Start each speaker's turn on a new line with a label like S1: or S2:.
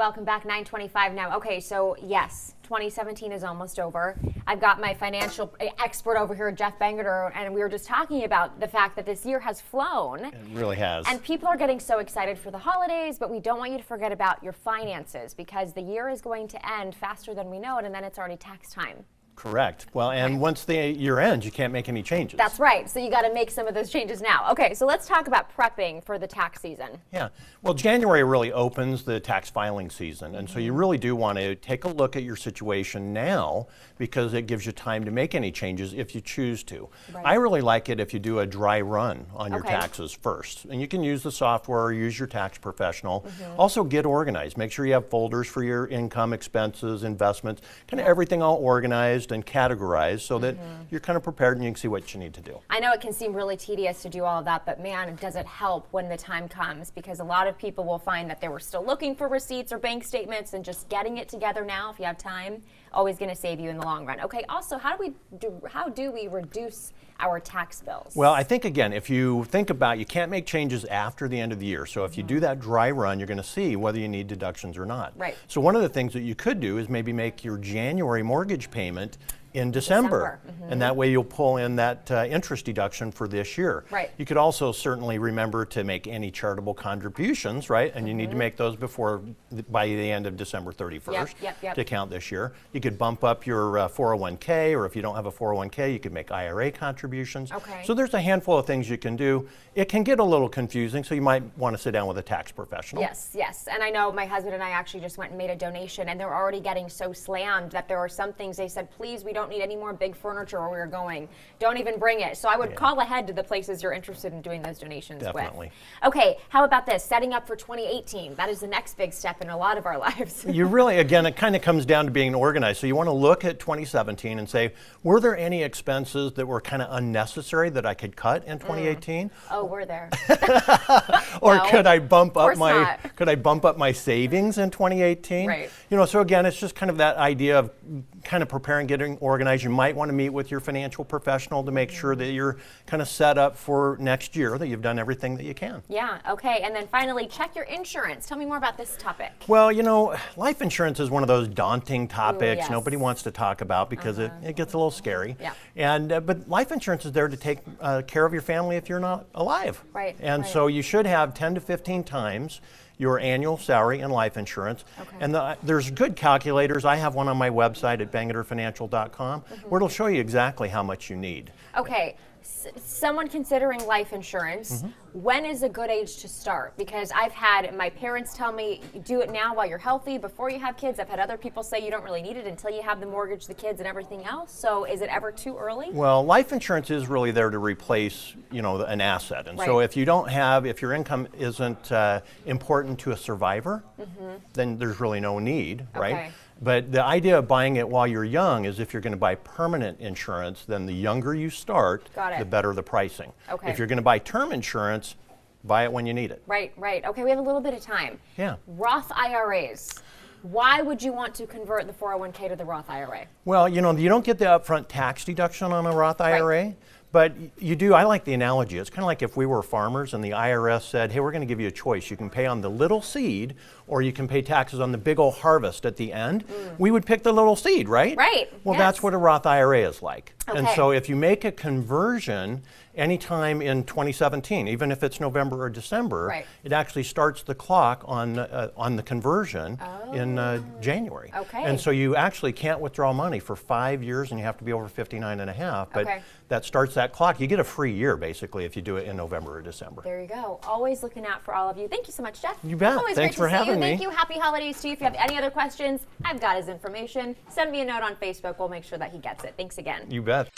S1: Welcome back, 9:25 now. Okay, so yes, 2017 is almost over. I've got my financial expert over here, Jeff Bangerter, and we were just talking about the fact that this year has flown.
S2: It really has.
S1: And people are getting so excited for the holidays, but we don't want you to forget about your finances because the year is going to end faster than we know it, and then it's already tax time.
S2: Correct. Well, and once the year ends, you can't make any changes.
S1: That's right. So you got to make some of those changes now. Okay, so let's talk about prepping for the tax season.
S2: Yeah. Well, January really opens the tax filing season. And so you really do want to take a look at your situation now because it gives you time to make any changes if you choose to.
S1: Right.
S2: I really like it if you do a dry run on your taxes first. And you can use the software or use your tax professional. Also get organized. Make sure you have folders for your income, expenses, investments, kind of everything all organized and categorized so that you're kind of prepared and you can see what you need to do.
S1: I know it can seem really tedious to do all of that, but man, does it help when the time comes, because a lot of people will find that they were still looking for receipts or bank statements, and just getting it together now, if you have time, always going to save you in the long run. Okay, also, how do we reduce our tax bills?
S2: Well, I think, again, if you think about, you can't make changes after the end of the year. So if you do that dry run, you're going to see whether you need deductions or not.
S1: Right.
S2: So one of the things that you could do is maybe make your January mortgage payment in December. And that way you'll pull in that interest deduction for this year.
S1: Right.
S2: You could also certainly remember to make any charitable contributions, right? And you need to make those by the end of December 31st to count this year. You could bump up your 401k, or if you don't have a 401k, you could make IRA contributions.
S1: Okay.
S2: So there's a handful of things you can do. It can get a little confusing, so you might want to sit down with a tax professional.
S1: Yes, yes. And I know my husband and I actually just went and made a donation, and they're already getting so slammed that there are some things they said, please, we don't need any more big furniture where we're going. Don't even bring it. So I would call ahead to the places you're interested in doing those donations
S2: Definitely.
S1: with. Okay, how about this? Setting up for 2018. That is the next big step in a lot of our lives.
S2: You really, again, it kind of comes down to being organized. So you want to look at 2017 and say, were there any expenses that were kind of unnecessary that I could cut in 2018?
S1: Oh, were there?
S2: Or
S1: No,
S2: could I bump up
S1: not.
S2: my savings in 2018?
S1: Right.
S2: You know, so again, it's just kind of that idea of kind of preparing, getting organized. You might want to meet with your financial professional to make sure that you're kind of set up for next year, that you've done everything that you can.
S1: Yeah, okay. And then finally, check your insurance. Tell me more about this topic.
S2: Well, you know, life insurance is one of those daunting topics
S1: yes.
S2: nobody wants to talk about because it gets a little scary.
S1: Yeah.
S2: And but life insurance is there to take care of your family if you're not alive.
S1: Right.
S2: And so you should have 10 to 15 times your annual salary in life insurance.
S1: Okay.
S2: And there's good calculators. I have one on my website at bangerterfinancial.com where it'll show you exactly how much you need.
S1: Okay, someone considering life insurance, when is a good age to start? Because I've had my parents tell me, do it now while you're healthy, before you have kids. I've had other people say you don't really need it until you have the mortgage, the kids, and everything else. So is it ever too early?
S2: Well, life insurance is really there to replace, you know, an asset. And so if you don't have, if your income isn't important to a survivor, then there's really no need, right?
S1: Okay.
S2: But the idea of buying it while you're young is if you're going to buy permanent insurance, then the younger you start, the better the pricing.
S1: Okay.
S2: If you're going to buy term insurance, buy it when you need it.
S1: Right, right. Okay, we have a little bit of time.
S2: Yeah.
S1: Roth IRAs. Why would you want to convert the 401k to the Roth IRA?
S2: Well, you know, you don't get the upfront tax deduction on a Roth IRA. But you do, I like the analogy. It's kind of like if we were farmers and the IRS said, hey, we're going to give you a choice. You can pay on the little seed or you can pay taxes on the big old harvest at the end. We would pick the little seed, right?
S1: Right.
S2: Well, that's what a Roth IRA is like.
S1: Okay.
S2: And so if you make a conversion anytime in 2017, even if it's November or December, it actually starts the clock on the conversion in January.
S1: Okay.
S2: And so you actually can't withdraw money for 5 years and you have to be over 59 and a half. But that starts that clock. You get a free year, basically, if you do it in November or December.
S1: There you go. Always looking out for all of you. Thank you so much, Jeff.
S2: You bet.
S1: Always
S2: Thanks
S1: great
S2: for
S1: to see
S2: having
S1: you.
S2: me.
S1: Thank you. Happy holidays to you. If you have any other questions, I've got his information. Send me a note on Facebook. We'll make sure that he gets it. Thanks again.
S2: You bet.